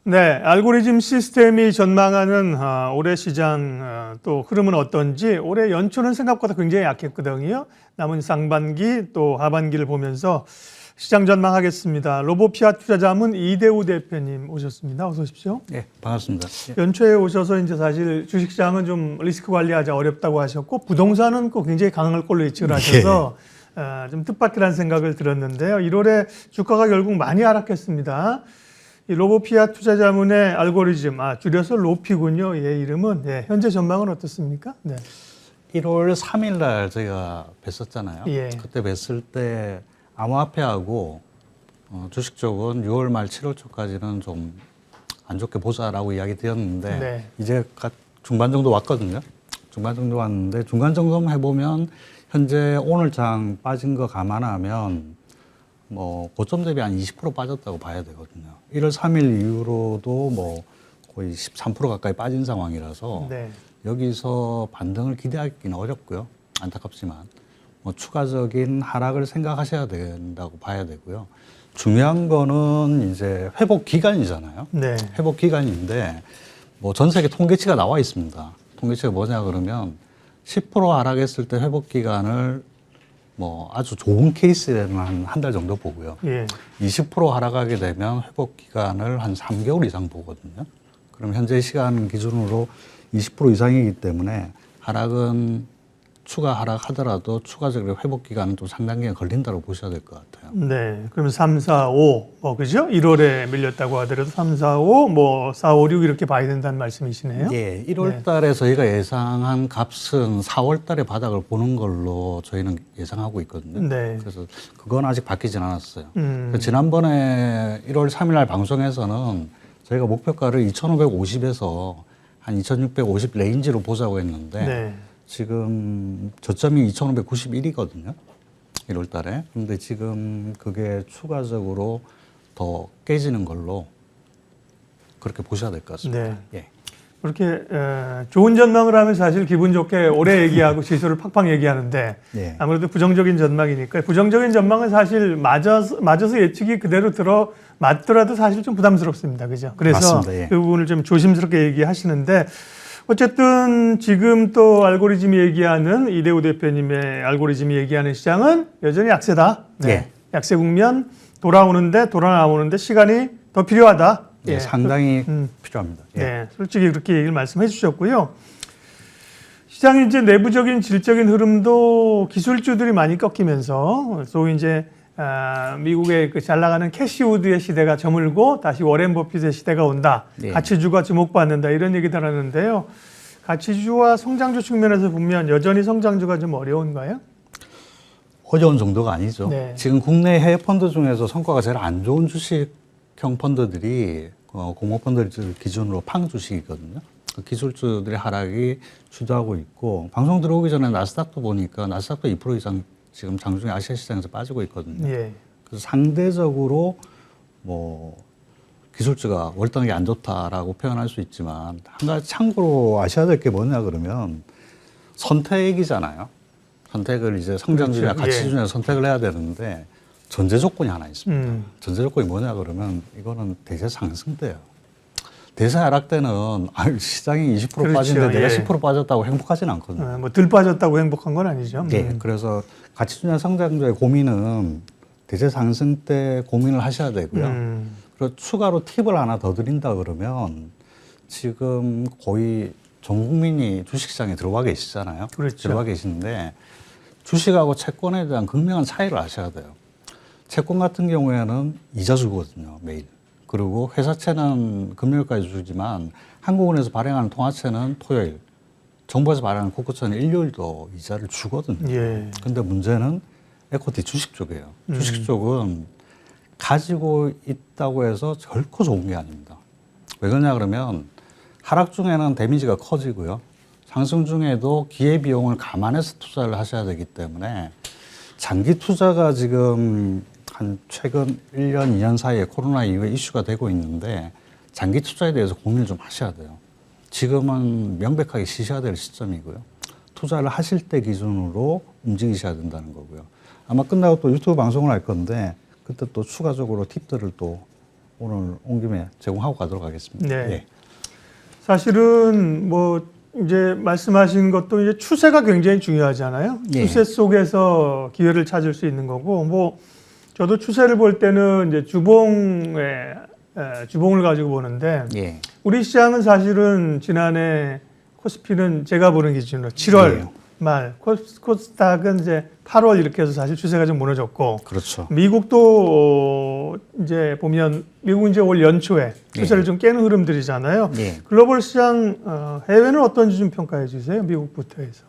네, 알고리즘 시스템이 전망하는 올해 시장 또 흐름은 어떤지 올해 연초는 생각보다 굉장히 약했거든요. 남은 상반기 또 하반기를 보면서 시장 전망하겠습니다. 로보피아 투자자문 이대우 대표님 오셨습니다. 어서 오십시오. 네, 반갑습니다. 연초에 오셔서 이제 사실 주식시장은 좀 리스크 관리하자 어렵다고 하셨고 부동산은 꼭 굉장히 강할 걸로 예측을 하셔서 좀 뜻밖이라는 생각을 들었는데요. 1월에 주가가 결국 많이 하락했습니다. 이 로보피아 투자자문의 알고리즘, 줄여서 로피군요. 이름은. 현재 전망은 어떻습니까? 네. 1월 3일 날 저희가 뵀었잖아요. 예. 그때 뵀을 때 암호화폐하고 주식 쪽은 6월 말 7월 초까지는 좀 안 좋게 보자라고 이야기 드렸는데 네. 이제 중반 정도 왔거든요. 중반 정도 왔는데 중간 정도만 해보면 현재 오늘 장 빠진 거 감안하면 뭐 고점 대비 한 20% 빠졌다고 봐야 되거든요. 1월 3일 이후로도 뭐 거의 13% 가까이 빠진 상황이라서 네. 여기서 반등을 기대하기는 어렵고요. 안타깝지만 뭐 추가적인 하락을 생각하셔야 된다고 봐야 되고요. 중요한 거는 이제 회복 기간이잖아요. 네. 회복 기간인데 뭐 전 세계 통계치가 나와 있습니다. 통계치가 뭐냐 그러면 10% 하락했을 때 회복 기간을 뭐 아주 좋은 케이스에는 한 달 정도 보고요. 예. 20% 하락하게 되면 회복 기간을 한 3개월 이상 보거든요. 그럼 현재 시간 기준으로 20% 이상이기 때문에 하락은 추가 하락하더라도 추가적으로 회복 기간은 또 상당 기간 걸린다고 보셔야 될 것 같아요. 네. 그러면 3, 4, 5, 그죠? 1월에 밀렸다고 하더라도 3, 4, 5, 4, 5, 6 이렇게 봐야 된다는 말씀이시네요. 예, 1월 달에 저희가 예상한 값은 4월 달에 바닥을 보는 걸로 저희는 예상하고 있거든요. 네. 그래서 그건 아직 바뀌진 않았어요. 지난번에 1월 3일 날 방송에서는 저희가 목표가를 2,550에서 한 2,650 레인지로 보자고 했는데 네. 지금 저점이 2,591이거든요. 1월 달에. 근데 지금 그게 추가적으로 더 깨지는 걸로 그렇게 보셔야 될 것 같습니다. 네. 예. 그렇게 좋은 전망을 하면 사실 기분 좋게 오래 얘기하고 지수를 팍팍 얘기하는데 예. 아무래도 부정적인 전망이니까 부정적인 전망은 사실 맞아서 예측이 그대로 맞더라도 사실 좀 부담스럽습니다. 그죠? 그래서 맞습니다. 예. 그 부분을 좀 조심스럽게 얘기하시는데 어쨌든 지금 또 알고리즘이 얘기하는 이대우 대표님의 알고리즘이 얘기하는 시장은 여전히 약세다. 네. 예. 약세 국면 돌아 나오는데 시간이 더 필요하다. 예, 상당히 필요합니다. 예. 네, 솔직히 그렇게 얘기를 말씀해 주셨고요. 시장의 이제 내부적인 질적인 흐름도 기술주들이 많이 꺾이면서 소위 이제 미국의 그 잘 나가는 캐시우드의 시대가 저물고 다시 워렌 버핏의 시대가 온다. 네. 가치주가 주목받는다. 이런 얘기들 하는데요. 가치주와 성장주 측면에서 보면 여전히 성장주가 좀 어려운가요? 어려운 정도가 아니죠. 네. 지금 국내 해외 펀드 중에서 성과가 제일 안 좋은 주식형 펀드들이 공모펀드들 기준으로 팡 주식이거든요. 그 기술주들의 하락이 주도하고 있고 방송 들어오기 전에 나스닥도 보니까 나스닥도 2% 이상 지금 장중에 아시아 시장에서 빠지고 있거든요. 예. 그래서 상대적으로 뭐 기술주가 월등하게 안 좋다라고 표현할 수 있지만 한 가지 참고로 아셔야 될 게 뭐냐 그러면 선택이잖아요. 선택을 이제 성장주나 그렇죠. 가치주나 선택을 해야 되는데 전제 조건이 하나 있습니다. 전제 조건이 뭐냐 그러면 이거는 대세 상승돼요. 대세 하락 때는 시장이 20% 그렇죠. 빠지는데 내가 예. 10% 빠졌다고 행복하지는 않거든요. 뭐 덜 빠졌다고 행복한 건 아니죠. 네, 그래서 가치주나 성장주의 고민은 대세 상승 때 고민을 하셔야 되고요. 그리고 추가로 팁을 하나 더 드린다 그러면 지금 거의 전 국민이 주식시장에 들어와 계시잖아요. 그렇죠. 들어와 계시는데 주식하고 채권에 대한 극명한 차이를 아셔야 돼요. 채권 같은 경우에는 이자 주거든요, 매일. 그리고 회사채는 금요일까지 주지만 한국은행에서 발행하는 통화채는 토요일, 정부에서 발행하는 국고채는 일요일도 이자를 주거든요. 예. 근데 문제는 에코티 주식 쪽이에요. 주식 쪽은 가지고 있다고 해서 결코 좋은 게 아닙니다. 왜 그러냐 그러면 하락 중에는 데미지가 커지고요. 상승 중에도 기회비용을 감안해서 투자를 하셔야 되기 때문에 장기 투자가 지금 한 최근 1년, 2년 사이에 코로나 이후에 이슈가 되고 있는데 장기 투자에 대해서 고민을 좀 하셔야 돼요. 지금은 명백하게 쉬셔야 될 시점이고요. 투자를 하실 때 기준으로 움직이셔야 된다는 거고요. 아마 끝나고 또 유튜브 방송을 할 건데 그때 또 추가적으로 팁들을 또 오늘 온 김에 제공하고 가도록 하겠습니다. 네. 예. 사실은 뭐 이제 말씀하신 것도 이제 추세가 굉장히 중요하잖아요. 예. 추세 속에서 기회를 찾을 수 있는 거고, 뭐 저도 추세를 볼 때는 이제 주봉을 가지고 보는데, 예. 우리 시장은 사실은 지난해 코스피는 제가 보는 기준으로 7월 예. 말, 코스닥은 이제 8월 이렇게 해서 사실 추세가 좀 무너졌고, 그렇죠. 미국도 이제 보면 미국은 이제 올 연초에 추세를 예. 좀 깨는 흐름들이잖아요. 예. 글로벌 시장 해외는 어떤지 좀 평가해 주세요. 미국부터 해서.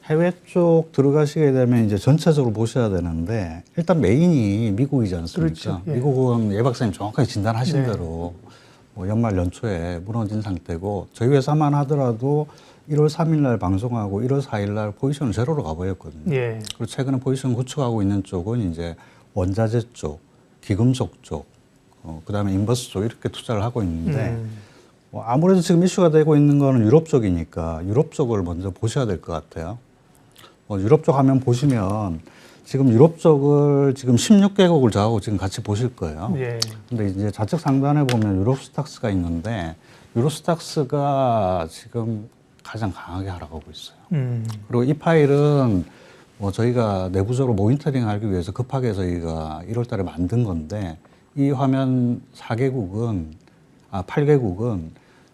해외 쪽 들어가시게 되면 이제 전체적으로 보셔야 되는데 일단 메인이 미국이지 않습니까? 그렇죠. 예. 미국은 예 박사님 정확하게 진단하신 네. 대로 뭐 연말 연초에 무너진 상태고 저희 회사만 하더라도 1월 3일 날 방송하고 1월 4일 날 포지션을 제로로 가버렸거든요. 예. 그리고 최근에 포지션 구축하고 있는 쪽은 이제 원자재 쪽, 기금속 쪽, 그다음에 인버스 쪽 이렇게 투자를 하고 있는데 뭐 아무래도 지금 이슈가 되고 있는 거는 유럽 쪽이니까 유럽 쪽을 먼저 보셔야 될 것 같아요. 유럽 쪽 화면 보시면 지금 유럽 쪽을 지금 16개국을 저하고 지금 같이 보실 거예요. 예. 근데 이제 좌측 상단에 보면 유로스탁스가 있는데 유로스탁스가 지금 가장 강하게 하락하고 있어요. 그리고 이 파일은 뭐 저희가 내부적으로 모니터링 하기 위해서 급하게 저희가 1월 달에 만든 건데 이 화면 8개국은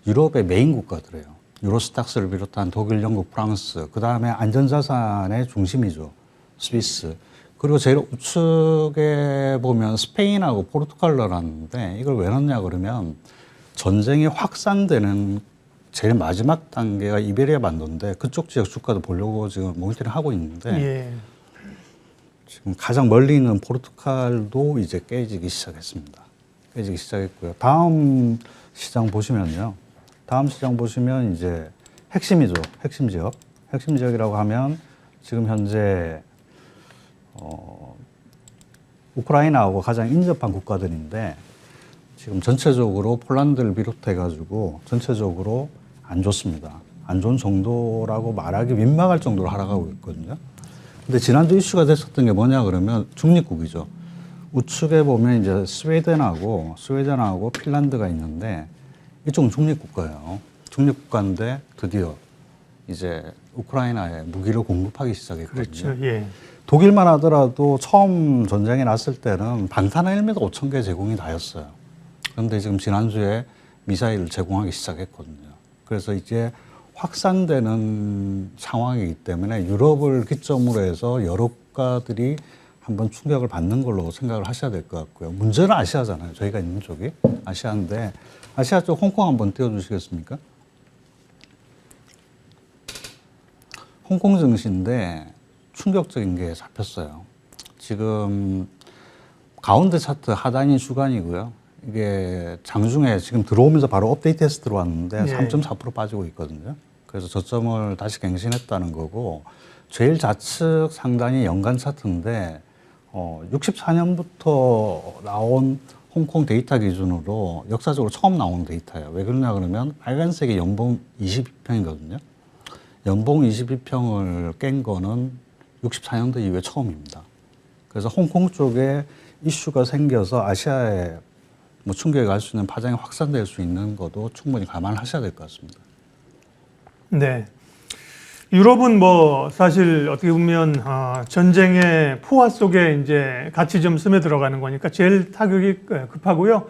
유럽의 메인 국가들이에요. 유로스탁스를 비롯한 독일, 영국, 프랑스, 그 다음에 안전자산의 중심이죠. 스위스. 그리고 제일 우측에 보면 스페인하고 포르투갈을 나왔는데 이걸 왜 넣냐 그러면 전쟁이 확산되는 제일 마지막 단계가 이베리아 반도인데 그쪽 지역 주가도 보려고 지금 모니터링 하고 있는데 예. 지금 가장 멀리 있는 포르투갈도 이제 깨지기 시작했습니다. 깨지기 시작했고요. 다음 시장 보시면요. 다음 시장 보시면 이제 핵심이죠. 핵심 지역. 핵심 지역이라고 하면 지금 현재 우크라이나하고 가장 인접한 국가들인데 지금 전체적으로 폴란드를 비롯해 가지고 전체적으로 안 좋습니다. 안 좋은 정도라고 말하기 민망할 정도로 하락하고 있거든요. 근데 지난주 이슈가 됐었던 게 뭐냐 그러면 중립국이죠. 우측에 보면 이제 스웨덴하고 핀란드가 있는데 이쪽은 중립국가예요. 중립국가인데 드디어 이제 우크라이나에 무기를 공급하기 시작했거든요. 그렇죠. 예. 독일만 하더라도 처음 전쟁이 났을 때는 방탄 1m 5,000개 제공이 다였어요. 그런데 지금 지난주에 미사일을 제공하기 시작했거든요. 그래서 이제 확산되는 상황이기 때문에 유럽을 기점으로 해서 여러 국가들이 한번 충격을 받는 걸로 생각을 하셔야 될 것 같고요. 문제는 아시아잖아요. 저희가 있는 쪽이 아시아인데 아시아 쪽 홍콩 한번 띄워주시겠습니까? 홍콩 증시인데 충격적인 게 잡혔어요. 지금 가운데 차트 하단이 주간이고요. 이게 장중에 지금 들어오면서 바로 업데이트해서 들어왔는데 네. 3.4% 빠지고 있거든요. 그래서 저점을 다시 갱신했다는 거고 제일 좌측 상단이 연간 차트인데 64년부터 나온 홍콩 데이터 기준으로 역사적으로 처음 나온 데이터예요. 왜 그러냐 그러면 빨간색이 연봉 22평이거든요. 연봉 22평을 깬 거는 64년도 이후에 처음입니다. 그래서 홍콩 쪽에 이슈가 생겨서 아시아에 뭐 충격이 갈 수 있는 파장이 확산될 수 있는 것도 충분히 감안하셔야 될 것 같습니다. 네. 유럽은 뭐 사실 어떻게 보면 전쟁의 포화 속에 이제 같이 좀 스며들어가는 거니까 제일 타격이 급하고요.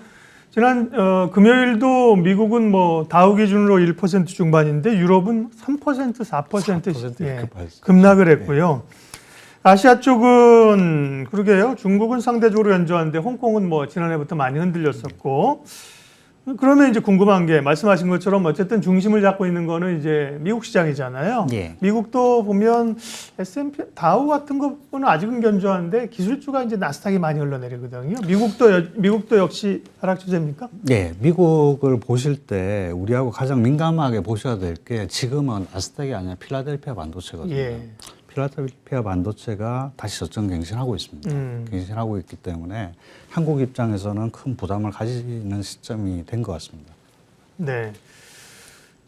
지난 금요일도 미국은 뭐 다우 기준으로 1% 중반인데 유럽은 3%, 4% 예, 급락을 했고요. 아시아 쪽은 그러게요. 중국은 상대적으로 연저한데 홍콩은 뭐 지난해부터 많이 흔들렸었고 그러면 이제 궁금한 게 말씀하신 것처럼 어쨌든 중심을 잡고 있는 거는 이제 미국 시장이잖아요. 예. 미국도 보면 S&P 다우 같은 거는 아직은 견조한데 기술주가 이제 나스닥이 많이 흘러내리거든요. 미국도 역시 하락 추세입니까? 네, 미국을 보실 때 우리하고 가장 민감하게 보셔야 될 게 지금은 나스닥이 아니라 필라델피아 반도체거든요. 예. 필라델피아 반도체가 다시 저점 갱신하고 있습니다. 갱신하고 있기 때문에 한국 입장에서는 큰 부담을 가지는 시점이 된 것 같습니다. 네.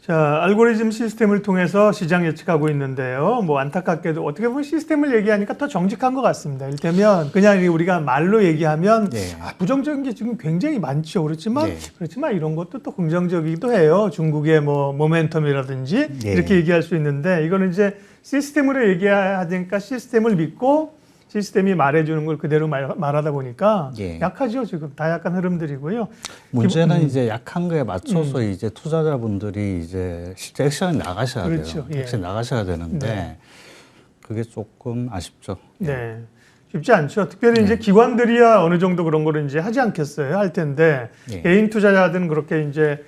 자, 알고리즘 시스템을 통해서 시장 예측하고 있는데요. 뭐 안타깝게도 어떻게 보면 시스템을 얘기하니까 더 정직한 것 같습니다. 이를테면 그냥 우리가 말로 얘기하면 네. 부정적인 게 지금 굉장히 많죠. 그렇지만 네. 이런 것도 또 긍정적이기도 해요. 중국의 뭐 모멘텀이라든지 네. 이렇게 얘기할 수 있는데 이거는 이제 시스템으로 얘기하니까 시스템을 믿고 시스템이 말해주는 걸 그대로 말하다 보니까 예. 약하죠. 지금 다 약한 흐름들이고요. 문제는 이제 약한 거에 맞춰서 이제 투자자분들이 이제 실제 액션에 나가셔야 그렇죠. 돼요. 예. 액션에 나가셔야 되는데 네. 그게 조금 아쉽죠. 예. 네. 쉽지 않죠. 특별히 이제 기관들이야 어느 정도 그런 거를 이제 하지 않겠어요. 할 텐데 예. 개인 투자자들은 그렇게 이제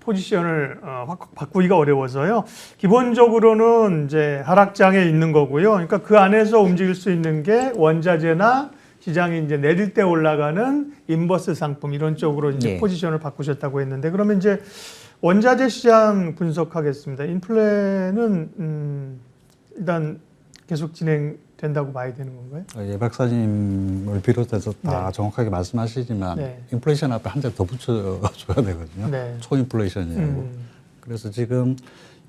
포지션을 확 바꾸기가 어려워서요. 기본적으로는 이제 하락장에 있는 거고요. 그러니까 그 안에서 움직일 수 있는 게 원자재나 시장이 이제 내릴 때 올라가는 인버스 상품 이런 쪽으로 이제 예. 포지션을 바꾸셨다고 했는데 그러면 이제 원자재 시장 분석하겠습니다. 인플레는 일단 계속 진행된다고 봐야 되는 건가요? 예 박사님을 비롯해서 다 네. 정확하게 말씀하시지만 네. 인플레이션 앞에 한 대 더 붙여줘야 되거든요. 네. 초인플레이션이라고. 그래서 지금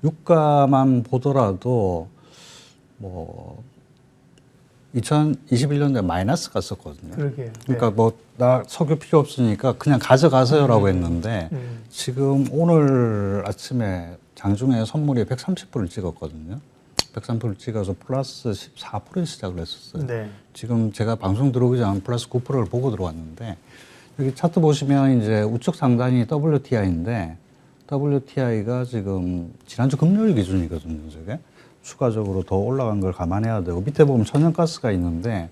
유가만 보더라도 뭐 2021년도에 마이너스 갔었거든요. 그러게요. 그러니까 뭐 나 석유 필요 없으니까 그냥 가져가세요라고 했는데 지금 오늘 아침에 장중에 선물이 130불을 찍었거든요. 130불을 찍어서 플러스 14%에 시작을 했었어요. 네. 지금 제가 방송 들어오기 전에 플러스 9%를 보고 들어왔는데 여기 차트 보시면 이제 우측 상단이 WTI인데 WTI가 지금 지난주 금요일 기준이거든요. 저게 추가적으로 더 올라간 걸 감안해야 되고 밑에 보면 천연가스가 있는데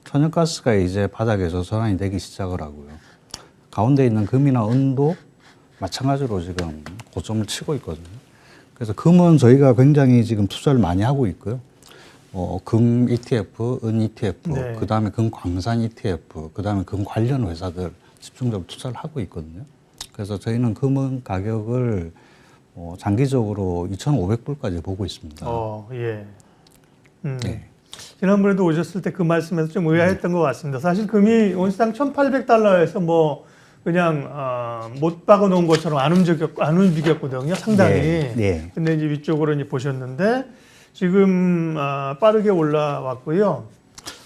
천연가스가 이제 바닥에서 전환이 되기 시작을 하고요. 가운데 있는 금이나 은도 마찬가지로 지금 고점을 치고 있거든요. 그래서 금은 저희가 굉장히 지금 투자를 많이 하고 있고요. 금 ETF, 은 ETF, 네. 그 다음에 금 광산 ETF, 그 다음에 금 관련 회사들 집중적으로 투자를 하고 있거든요. 그래서 저희는 금은 가격을 장기적으로 2,500불까지 보고 있습니다. 예. 네. 지난번에도 오셨을 때 그 말씀에서 좀 의아했던 것 같습니다. 사실 금이 온스당 1,800달러에서 뭐 그냥 못 박아 놓은 것처럼 안 움직였거든요. 상당히. 네. 근데 이제 위쪽으로 이제 보셨는데 지금 빠르게 올라왔고요.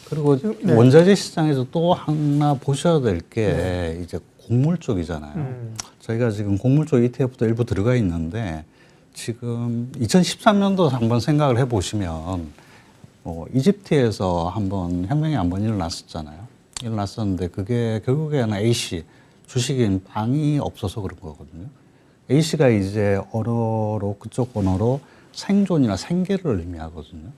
그리고 네. 원자재 시장에서 또 하나 보셔야 될 게 이제 곡물 쪽이잖아요. 저희가 지금 곡물 쪽 ETF도 일부 들어가 있는데 지금 2013년도 한번 생각을 해보시면 이집트에서 한번 혁명이 한번 일어났었잖아요. 일어났었는데 그게 결국에는 A씨 주식인 빵이 없어서 그런 거거든요. A씨가 이제 언어로 그쪽 언어로 생존이나 생계를 의미하거든요.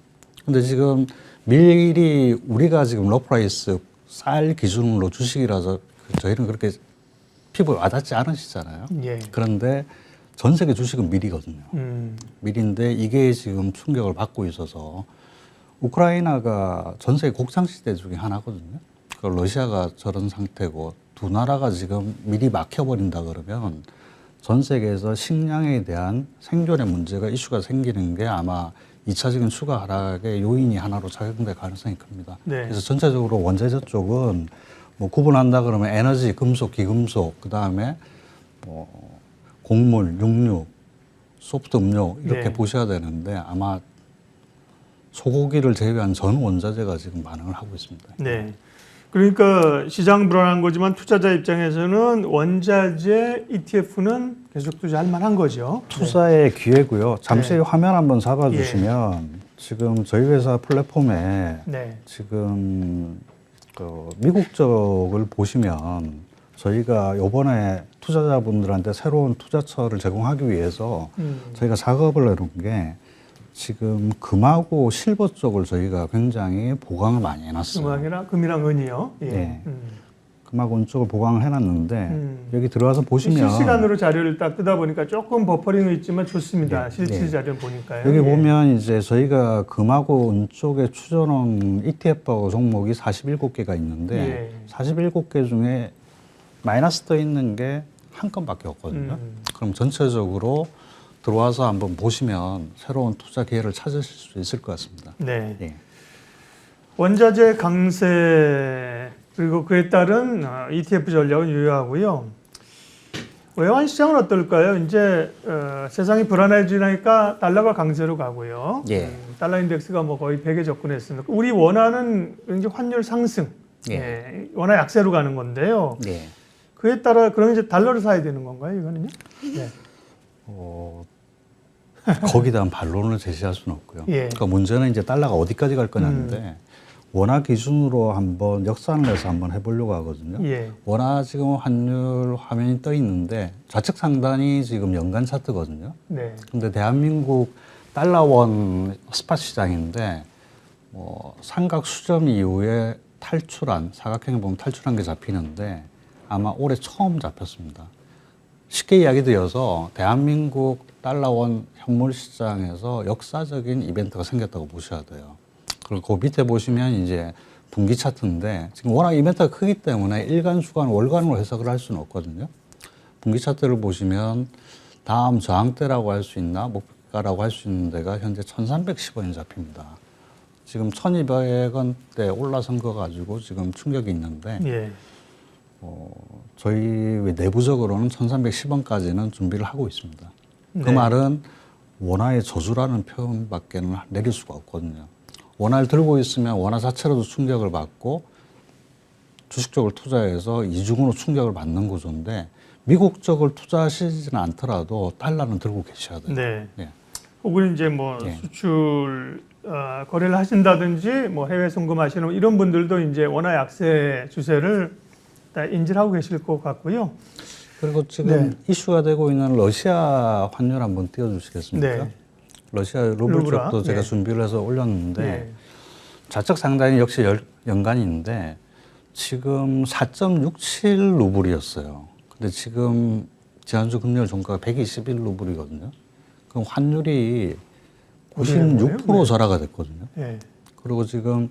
근데 지금 미리 우리가 지금 로프라이스 쌀 기준으로 주식이라서 저희는 그렇게 피부에 와닿지 않으시잖아요. 예. 그런데 전 세계 주식은 밀이거든요. 밀인데 이게 지금 충격을 받고 있어서 우크라이나가 전 세계 곡창 시대 중에 하나거든요. 그 러시아가 저런 상태고 두 나라가 지금 밀이 막혀버린다 그러면 전 세계에서 식량에 대한 생존의 문제가 이슈가 생기는 게 아마 2차적인 추가 하락의 요인이 하나로 작용될 가능성이 큽니다. 네. 그래서 전체적으로 원자재 쪽은 뭐 구분한다 그러면 에너지, 금속, 기금속, 그 다음에 뭐 곡물, 육류, 소프트 음료 이렇게 네. 보셔야 되는데 아마 소고기를 제외한 전 원자재가 지금 반응을 하고 있습니다. 네. 그러니까 시장 불안한 거지만 투자자 입장에서는 원자재 ETF는 계속 투자할 만한 거죠. 투자의 기회고요. 잠시 네. 화면 한번 잡아주시면 지금 저희 회사 플랫폼에 네. 지금 그 미국 쪽을 보시면 저희가 이번에 투자자분들한테 새로운 투자처를 제공하기 위해서 저희가 작업을 해놓은 게 지금 금하고 실버 쪽을 저희가 굉장히 보강을 많이 해놨어요. 금이랑 은이요. 예. 네. 금하고 은 쪽을 보강을 해놨는데 여기 들어와서 보시면 실시간으로 자료를 딱 뜨다 보니까 조금 버퍼링은 있지만 좋습니다. 네. 실질 네. 자료를 보니까요. 여기 예. 보면 이제 저희가 금하고 은 쪽에 추천한 ETF하고 종목이 47개가 있는데 예. 47개 중에 마이너스 떠 있는 게 한 건밖에 없거든요. 그럼 전체적으로 들어와서 한번 보시면 새로운 투자 기회를 찾으실 수 있을 것 같습니다. 네. 예. 원자재 강세 그리고 그에 따른 ETF 전략은 유효하고요. 외환 시장은 어떨까요? 이제 세상이 불안해지니까 달러가 강세로 가고요. 예. 달러 인덱스가 뭐 거의 100에 접근했으니까 우리 원화는 이제 환율 상승, 예. 원화 약세로 가는 건데요. 예. 그에 따라 그럼 이제 달러를 사야 되는 건가요? 이거는요? 네. 거기에 대한 반론을 제시할 수는 없고요. 예. 그러니까 문제는 이제 달러가 어디까지 갈 거냐인데 원화 기준으로 한번 역산을 해서 한번 해보려고 하거든요. 예. 원화 지금 환율 화면이 떠 있는데 좌측 상단이 지금 연간 차트거든요. 네. 근데 대한민국 달러원 스팟 시장인데 뭐 삼각 수렴 이후에 탈출한 사각형에 보면 탈출한 게 잡히는데 아마 올해 처음 잡혔습니다. 쉽게 이야기 드려서 대한민국 달러원 현물 시장에서 역사적인 이벤트가 생겼다고 보셔야 돼요. 그리고 그 밑에 보시면 이제 분기 차트인데 지금 워낙 이벤트가 크기 때문에 일간, 주간, 월간으로 해석을 할 수는 없거든요. 분기 차트를 보시면 다음 저항대라고 할 수 있나 목표가라고 할 수 있는 데가 현재 1310원이 잡힙니다. 지금 1200원대 올라선 거 가지고 지금 충격이 있는데 예. 저희 내부적으로는 1310원까지는 준비를 하고 있습니다. 그 네. 말은 원화의 저주라는 표현밖에는 내릴 수가 없거든요. 원화를 들고 있으면 원화 자체로도 충격을 받고 주식 쪽을 투자해서 이중으로 충격을 받는 구조인데 미국 쪽을 투자하시지는 않더라도 달러는 들고 계셔야 돼요. 네. 예. 혹은 이제 뭐 예. 수출 거래를 하신다든지 뭐 해외 송금하시는 이런 분들도 이제 원화 약세 추세를 다 인지를 하고 계실 것 같고요. 그리고 지금 네. 이슈가 되고 있는 러시아 환율 한번 띄워주시겠습니까? 네. 러시아 루블 루브라. 쪽도 제가 네. 준비를 해서 올렸는데 네. 좌측 상단이 역시 연간인데 지금 4.67 루블이었어요. 근데 지금 지난주 금요일 종가가 121 루블이거든요. 그럼 환율이 96% 네. 절하가 됐거든요. 네. 그리고 지금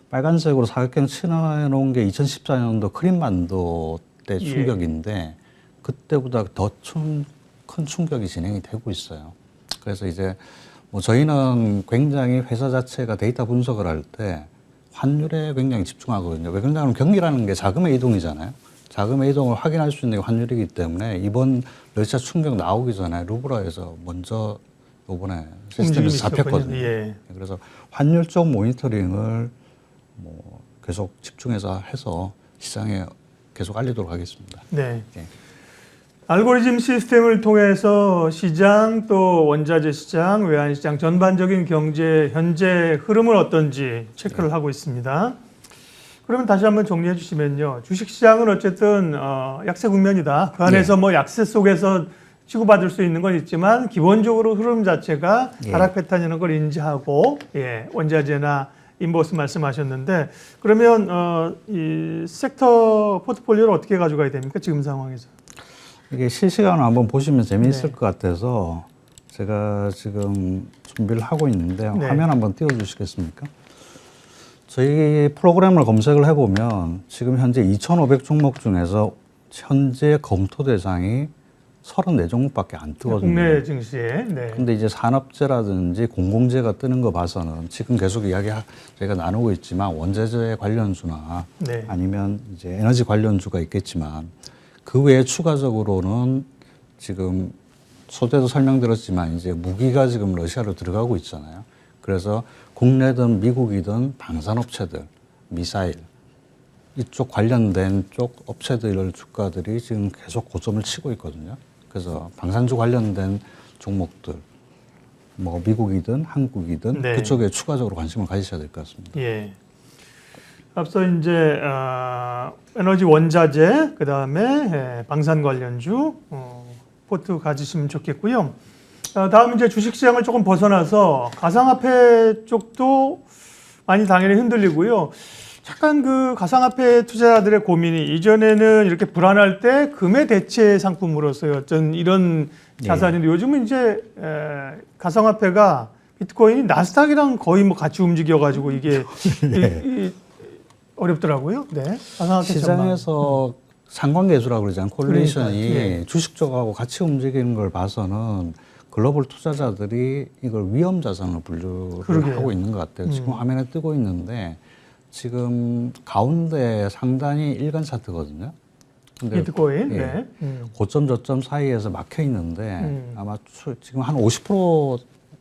빨간색으로 사각형 칠해 놓은 게 2014년도 크림반도 때 충격인데 그때보다 더 큰 충격이 진행이 되고 있어요. 그래서 이제 뭐 저희는 굉장히 회사 자체가 데이터 분석을 할 때 환율에 굉장히 집중하거든요. 왜 그러냐면 경기라는 게 자금의 이동이잖아요. 자금의 이동을 확인할 수 있는 게 환율이기 때문에 이번 러시아 충격 나오기 전에 루브라에서 먼저 이번에 시스템에서 잡혔거든요. 예. 그래서 환율 쪽 모니터링을 뭐 계속 집중해서 해서 시장에 계속 알리도록 하겠습니다. 네. 예. 알고리즘 시스템을 통해서 시장 또 원자재 시장, 외환 시장 전반적인 경제 현재 흐름은 어떤지 체크를 하고 있습니다. 그러면 다시 한번 정리해 주시면요. 주식 시장은 어쨌든 약세 국면이다. 그 안에서 뭐 약세 속에서 치고받을 수 있는 건 있지만 기본적으로 흐름 자체가 하락 패턴이라는 걸 인지하고 원자재나 인버스 말씀하셨는데 그러면 이 섹터 포트폴리오를 어떻게 가져가야 됩니까? 지금 상황에서. 이게 실시간으로 한번 보시면 재미있을 네. 것 같아서 제가 지금 준비를 하고 있는데 네. 화면 한번 띄워주시겠습니까? 저희 프로그램을 검색을 해보면 지금 현재 2,500 종목 중에서 현재 검토 대상이 34종목밖에 안 뜨거든요. 국내 증시에. 네. 근데 이제 산업재라든지 공공재가 뜨는 거 봐서는 지금 계속 저희가 나누고 있지만 원자재 관련주나 네. 아니면 이제 에너지 관련주가 있겠지만 그 외에 추가적으로는 지금 소재도 설명드렸지만 이제 무기가 지금 러시아로 들어가고 있잖아요. 그래서 국내든 미국이든 방산업체들, 미사일 이쪽 관련된 쪽 업체들 주가들이 지금 계속 고점을 치고 있거든요. 그래서 방산주 관련된 종목들, 뭐 미국이든 한국이든 네. 그쪽에 추가적으로 관심을 가지셔야 될 것 같습니다. 예. 앞서 이제 에너지 원자재, 그 다음에 방산 관련주 포트 가지시면 좋겠고요. 다음 이제 주식시장을 조금 벗어나서 가상화폐 쪽도 많이 당연히 흔들리고요. 약간 그 가상화폐 투자자들의 고민이 이전에는 이렇게 불안할 때 금의 대체 상품으로서의 어떤 이런 자산인데 요즘은 이제 가상화폐가 비트코인이 나스닥이랑 거의 뭐 같이 움직여가지고 이게 어렵더라고요. 네. 가상화폐 시장에서 상관계수라고 그러잖아요. 콜레이션이 그러니까, 주식 쪽하고 같이 움직이는 걸 봐서는 글로벌 투자자들이 이걸 위험 자산으로 분류를 그러게요. 하고 있는 것 같아요. 지금 화면에 뜨고 있는데 지금 가운데 상단이 일간 차트거든요. 근데 비트코인. 예. 네. 고점 저점 사이에서 막혀 있는데 아마 지금 한 50%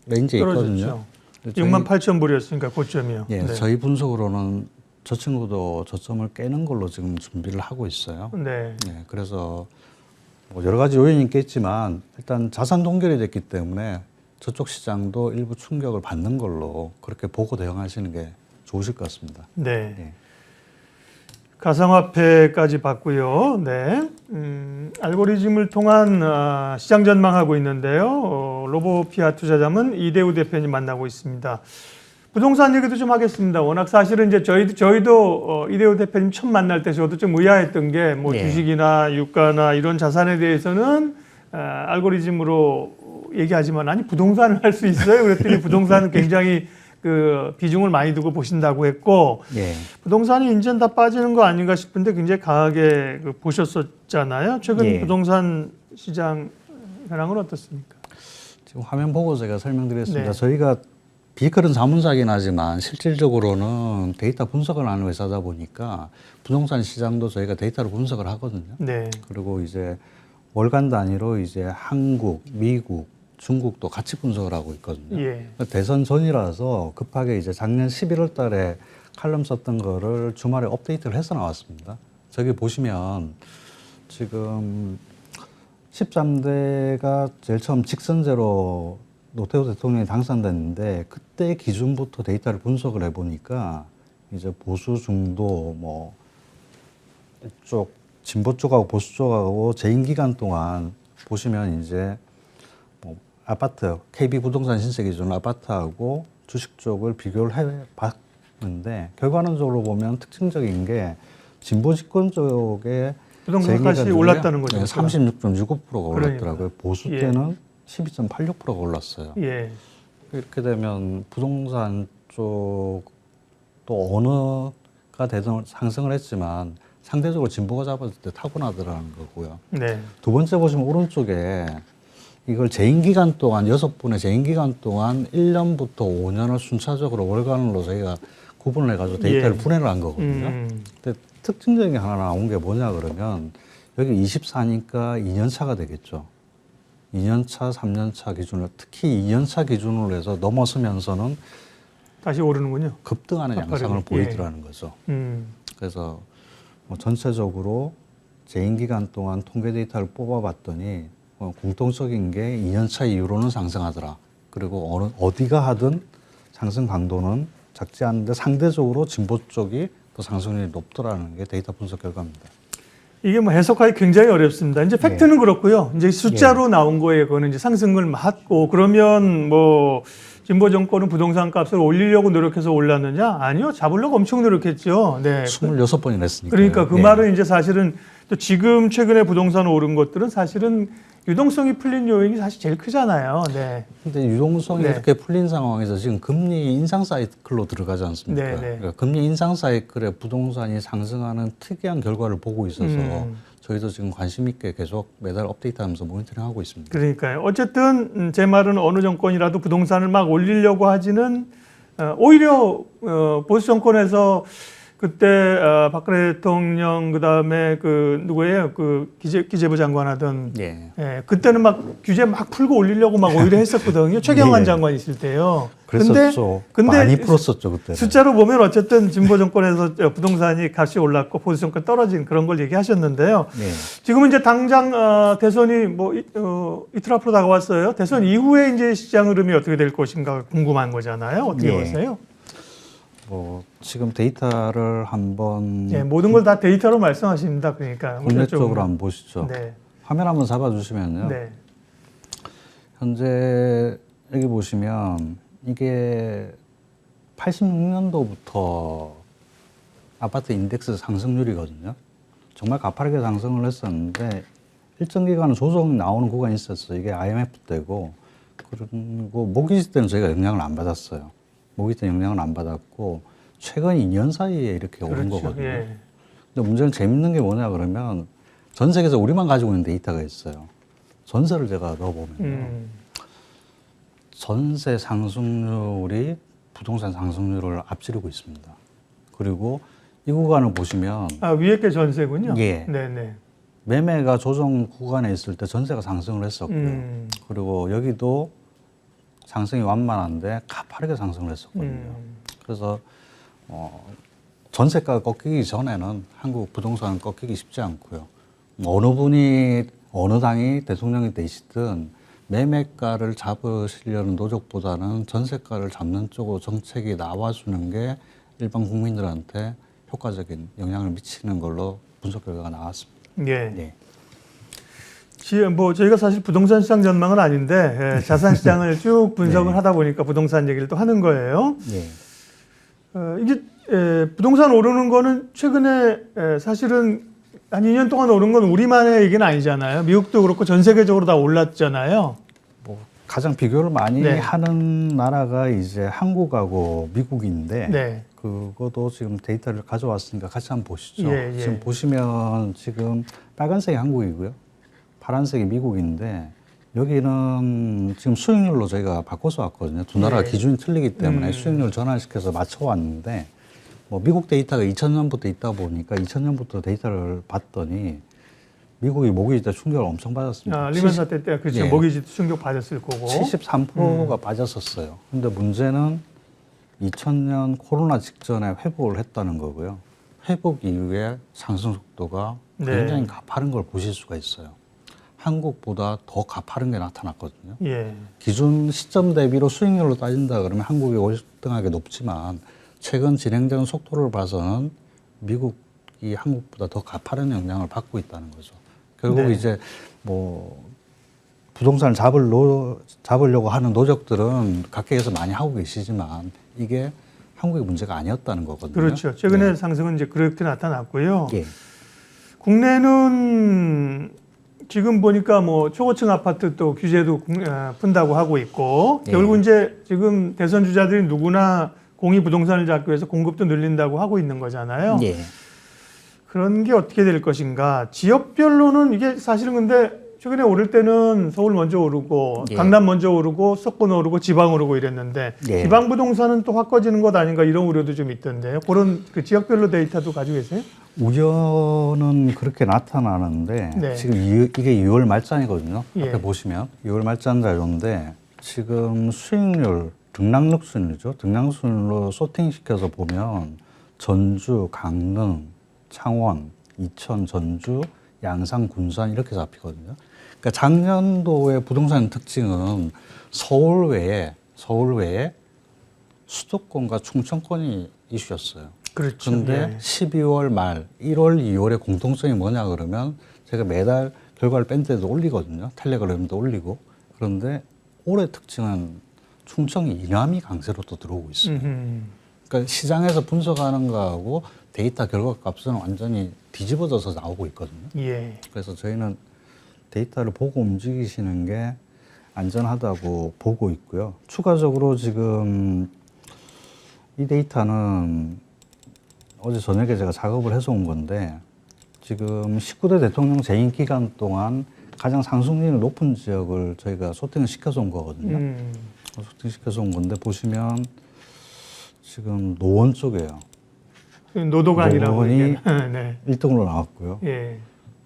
레인지에 있거든요. 떨어졌죠. 6만 8천 불이었으니까 고점이요. 예, 네. 저희 분석으로는 저 친구도 저점을 깨는 걸로 지금 준비를 하고 있어요. 네. 예, 그래서 뭐 여러 가지 요인이 있겠지만 일단 자산 동결이 됐기 때문에 저쪽 시장도 일부 충격을 받는 걸로 그렇게 보고 대응하시는 게 좋으실 것 같습니다. 네. 예. 가상화폐까지 봤고요. 네. 알고리즘을 통한 시장 전망하고 있는데요. 로보피아 투자자문 이대우 대표님 만나고 있습니다. 부동산 얘기도 좀 하겠습니다. 워낙 사실은 이제 저희도 이대우 대표님 처음 만날 때 저도 좀 의아했던 게 뭐 예. 주식이나 유가나 이런 자산에 대해서는 알고리즘으로 얘기하지만 아니 부동산을 할 수 있어요. 그랬더니 부동산은 굉장히 그 비중을 많이 두고 보신다고 했고 예. 부동산이 이제 다 빠지는 거 아닌가 싶은데 굉장히 강하게 보셨었잖아요. 최근 예. 부동산 시장 현황은 어떻습니까? 지금 화면 보고 제가 설명드렸습니다. 네. 저희가 비커른 자문사긴 하지만 실질적으로는 데이터 분석을 하는 회사다 보니까 부동산 시장도 저희가 데이터로 분석을 하거든요. 네. 그리고 이제 월간 단위로 이제 한국, 미국, 중국도 같이 분석을 하고 있거든요. 예. 대선 전이라서 급하게 이제 작년 11월 달에 칼럼 썼던 거를 주말에 업데이트를 해서 나왔습니다. 저기 보시면 지금 13대가 제일 처음 직선제로 노태우 대통령이 당선됐는데 그때 기준부터 데이터를 분석을 해보니까 이제 보수 중도 뭐 이쪽 진보 쪽하고 보수 쪽하고 재임 기간 동안 보시면 이제 뭐 아파트 KB 부동산 신세 기준 아파트하고 주식 쪽을 비교를 해봤는데 결과론적으로 보면 특징적인 게 진보 집권 쪽에 부동산 값이 올랐다는 거죠. 36.65%가 올랐더라고요. 그러니까. 보수 예. 때는 12.86%가 올랐어요. 예. 이렇게 되면 부동산 쪽도 어느가 되든 상승을 했지만 상대적으로 진보가 잡았을 때 타고나더라는 거고요. 네. 두 번째 보시면 오른쪽에 이걸 재임기간 동안 6분의 재임기간 동안 1년부터 5년을 순차적으로 월간으로 저희가 구분을 해가지고 데이터를 예. 분해를 한 거거든요. 근데 특징적인 게 하나 나온 게 뭐냐 그러면 여기 24니까 2년 차가 되겠죠. 2년 차, 3년 차 기준으로 특히 2년 차 기준으로 해서 넘어서면서는 다시 오르는군요. 급등하는 양상을 예. 보이더라는 거죠. 그래서 뭐 전체적으로 재임 기간 동안 통계 데이터를 뽑아봤더니 공통적인 게 2년 차 이후로는 상승하더라. 그리고 어디가 하든 상승 강도는 작지 않은데 상대적으로 진보 쪽이 더 상승률이 높더라는 게 데이터 분석 결과입니다. 이게 뭐 해석하기 굉장히 어렵습니다. 이제 팩트는 네. 그렇고요. 이제 숫자로 나온 거에 그거는 이제 상승을 맞고 그러면 뭐 진보 정권은 부동산 값을 올리려고 노력해서 올랐느냐? 아니요. 잡으려고 엄청 노력했죠. 네. 26번이나 했으니까. 그러니까 그 말은 이제 사실은 또 지금 최근에 부동산 오른 것들은 사실은 유동성이 풀린 요인이 사실 제일 크잖아요. 네. 근데 유동성이 네. 이렇게 풀린 상황에서 지금 금리 인상 사이클로 들어가지 않습니까? 네, 네. 그러니까 금리 인상 사이클에 부동산이 상승하는 특이한 결과를 보고 있어서 저희도 지금 관심 있게 계속 매달 업데이트하면서 모니터링하고 있습니다. 그러니까요. 어쨌든 제 말은 어느 정권이라도 부동산을 막 올리려고 하지는 오히려 보수 정권에서 그때 박근혜 대통령 그다음에 그 누구예요? 그 기재부 장관 하던 예. 예, 그때는 막 규제 막 풀고 올리려고 막 오히려 했었거든요. 최경환 예. 장관 있을 때요. 그랬었죠. 근데 많이 풀었었죠 그때. 숫자로 보면 어쨌든 진보 정권에서 부동산이 값이 올랐고 보수 정권 떨어진 그런 걸 얘기하셨는데요. 예. 지금은 이제 당장 대선이 뭐 이틀 앞으로 다가왔어요. 대선 이후에 이제 시장 흐름이 어떻게 될 것인가 궁금한 거잖아요. 어떻게 예. 보세요? 뭐 지금 데이터를 한번 예, 모든 걸 다 데이터로 말씀하십니다. 그러니까 국내 쪽으로 한번 보시죠. 네. 화면 한번 잡아주시면요. 네. 현재 여기 보시면 이게 86년도부터 아파트 인덱스 상승률이거든요. 정말 가파르게 상승을 했었는데 일정 기간은 조정이 나오는 구간이 있었어요. 이게 IMF 때고 그리고 모기지 때는 저희가 영향을 안 받았어요. 모기지 때는 영향을 안 받았고 최근 2년 사이에 이렇게 오른 그렇죠. 거거든요. 예. 근데 문제는 재밌는 게 뭐냐 그러면 전 세계에서 우리만 가지고 있는 데이터가 있어요. 전세를 제가 넣어보면요. 전세 상승률이 부동산 상승률을 앞지르고 있습니다. 그리고 이 구간을 보시면 아, 위에 게 전세군요. 예. 네네. 매매가 조정 구간에 있을 때 전세가 상승을 했었고요. 그리고 여기도 상승이 완만한데 가파르게 상승을 했었거든요. 그래서 전세가가 꺾이기 전에는 한국 부동산은 꺾이기 쉽지 않고요. 어느 분이 어느 당이 대통령이 되시든 매매가를 잡으시려는 노력보다는 전세가를 잡는 쪽으로 정책이 나와주는 게 일반 국민들한테 효과적인 영향을 미치는 걸로 분석 결과가 나왔습니다. 예. 네. 뭐 저희가 사실 부동산 시장 전망은 아닌데 자산 시장을 쭉 분석을 네. 하다 보니까 부동산 얘기를 또 하는 거예요. 네. 이게 부동산 오르는 거는 최근에 사실은 한 2년 동안 오른 건 우리만의 얘기는 아니잖아요. 미국도 그렇고 전 세계적으로 다 올랐잖아요. 뭐 가장 비교를 많이 네. 하는 나라가 이제 한국하고 미국인데 네. 그것도 지금 데이터를 가져왔으니까 같이 한번 보시죠. 예, 예. 지금 보시면 지금 빨간색이 한국이고요. 파란색이 미국인데 여기는 지금 수익률로 저희가 바꿔서 왔거든요. 두 나라 네. 기준이 틀리기 때문에 수익률 전환시켜서 맞춰왔는데 뭐 미국 데이터가 2000년부터 있다 보니까 2000년부터 데이터를 봤더니 미국이 모기지 때 충격을 엄청 받았습니다. 리먼 사태 때 그렇죠. 예. 모기지 충격 받았을 거고. 73%가 빠졌었어요. 근데 문제는 2000년 코로나 직전에 회복을 했다는 거고요. 회복 이후에 상승 속도가 네. 굉장히 가파른 걸 보실 수가 있어요. 한국보다 더 가파른 게 나타났거든요. 예. 기준 시점 대비로 수익률로 따진다 그러면 한국이 월등하게 높지만 최근 진행되는 속도를 봐서는 미국이 한국보다 더 가파른 영향을 받고 있다는 거죠. 결국 네. 이제 뭐 부동산을 잡으려고 하는 노력들은 각계에서 많이 하고 계시지만 이게 한국의 문제가 아니었다는 거거든요. 그렇죠. 최근에 네. 상승은 이제 그렇게 나타났고요. 예. 국내는 지금 보니까 뭐 초고층 아파트 또 규제도 푼다고 하고 있고 예. 결국 이제 지금 대선 주자들이 누구나 공이 부동산을 잡기 위해서 공급도 늘린다고 하고 있는 거잖아요. 예. 그런 게 어떻게 될 것인가. 지역별로는 이게 사실은 근데 최근에 오를 때는 서울 먼저 오르고 예. 강남 먼저 오르고 수도권 오르고 지방 오르고 이랬는데 예. 지방 부동산은 또 확 꺼지는 것 아닌가 이런 우려도 좀 있던데요. 그런 그 지역별로 데이터도 가지고 계세요? 우려는 그렇게 나타나는데 네. 지금 이게 6월 말장이거든요. 예. 앞에 보시면 6월 말장 자료인데 지금 수익률 등락률 순이죠. 등락순으로 소팅시켜서 보면 전주, 강릉, 창원, 이천, 전주, 양산, 군산 이렇게 잡히거든요. 그러니까 작년도의 부동산 특징은 서울 외에 수도권과 충청권이 이슈였어요. 그렇죠. 그런데 예. 12월 말, 1월, 2월의 공통점이 뭐냐 그러면 제가 매달 결과를 뺀 때도 올리거든요. 텔레그램도 올리고. 그런데 올해 특징은 충청이 이남이 강세로 또 들어오고 있어요. 그러니까 시장에서 분석하는 거하고 데이터 결과 값은 완전히 뒤집어져서 나오고 있거든요. 예. 그래서 저희는 데이터를 보고 움직이시는 게 안전하다고 보고 있고요. 추가적으로 지금 이 데이터는 어제 저녁에 제가 작업을 해서 온 건데 지금 19대 대통령 재임 기간 동안 가장 상승률이 높은 지역을 저희가 소팅을 시켜서 온 거거든요. 소팅시켜서 온 건데 보시면 지금 노원 쪽이에요. 노도관이라고 노원이 얘기하는. 네. 1등으로 나왔고요. 예.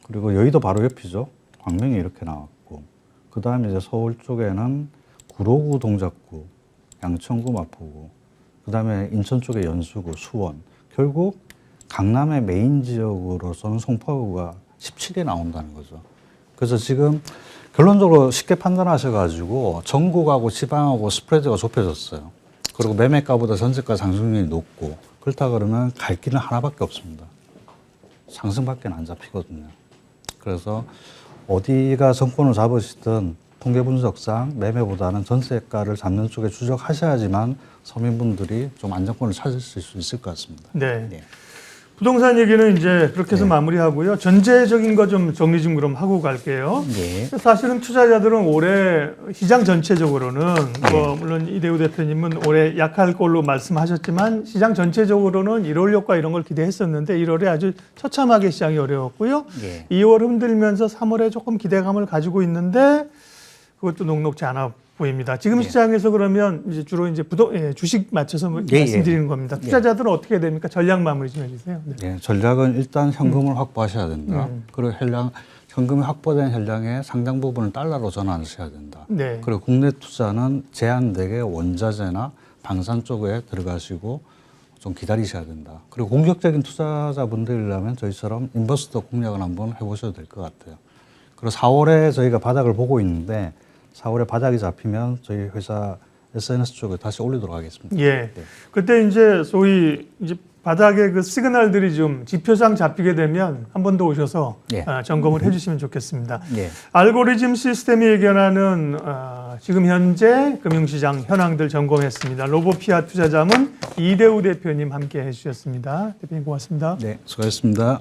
그리고 여의도 바로 옆이죠. 광명이 이렇게 나왔고 그 다음에 이제 서울 쪽에는 구로구, 동작구, 양천구, 마포구 그 다음에 인천 쪽에 연수구, 수원 결국 강남의 메인 지역으로서는 송파구가 17에 나온다는 거죠. 그래서 지금 결론적으로 쉽게 판단하셔가지고 전국하고 지방하고 스프레드가 좁혀졌어요. 그리고 매매가보다 전세가 상승률이 높고 그렇다 그러면 갈 길은 하나밖에 없습니다. 상승밖에 안 잡히거든요. 그래서 어디가 정권을 잡으시든 통계 분석상 매매보다는 전세가를 잡는 쪽에 추적하셔야지만 서민분들이 좀 안정권을 찾으실 수 있을 것 같습니다. 네. 네. 부동산 얘기는 이제 그렇게 해서 네. 마무리하고요. 전체적인 거 좀 정리 좀 그럼 하고 갈게요. 네. 사실은 투자자들은 올해 시장 전체적으로는 네. 뭐 물론 이대우 대표님은 올해 약할 걸로 말씀하셨지만 시장 전체적으로는 1월 효과 이런 걸 기대했었는데 1월에 아주 처참하게 시장이 어려웠고요. 네. 2월 흔들면서 3월에 조금 기대감을 가지고 있는데 그것도 녹록지 않아 보입니다. 지금 예. 시장에서 그러면 이제 주로 이제 주식 맞춰서 예, 말씀드리는 겁니다. 투자자들은 어떻게 됩니까? 전략 마무리 좀 해주세요. 네. 예, 전략은 일단 현금을 확보하셔야 된다. 그리고 현금이 확보된 현량의 상당 부분을 달러로 전환하셔야 된다. 네. 그리고 국내 투자는 제한되게 원자재나 방산 쪽에 들어가시고 좀 기다리셔야 된다. 그리고 공격적인 투자자분들이라면 저희처럼 인버스터 공략을 한번 해보셔도 될 것 같아요. 그리고 4월에 저희가 바닥을 보고 있는데 4월에 바닥이 잡히면 저희 회사 SNS 쪽에 다시 올리도록 하겠습니다. 예. 네. 그때 이제 소위 이제 바닥에 그 시그널들이 좀 지표상 잡히게 되면 한 번 더 오셔서 예. 점검을 해주시면 좋겠습니다. 예. 알고리즘 시스템이 예견하는 지금 현재 금융시장 현황들 점검했습니다. 로보피아 투자자문 이대우 대표님 함께 해주셨습니다. 대표님 고맙습니다. 네, 수고하셨습니다.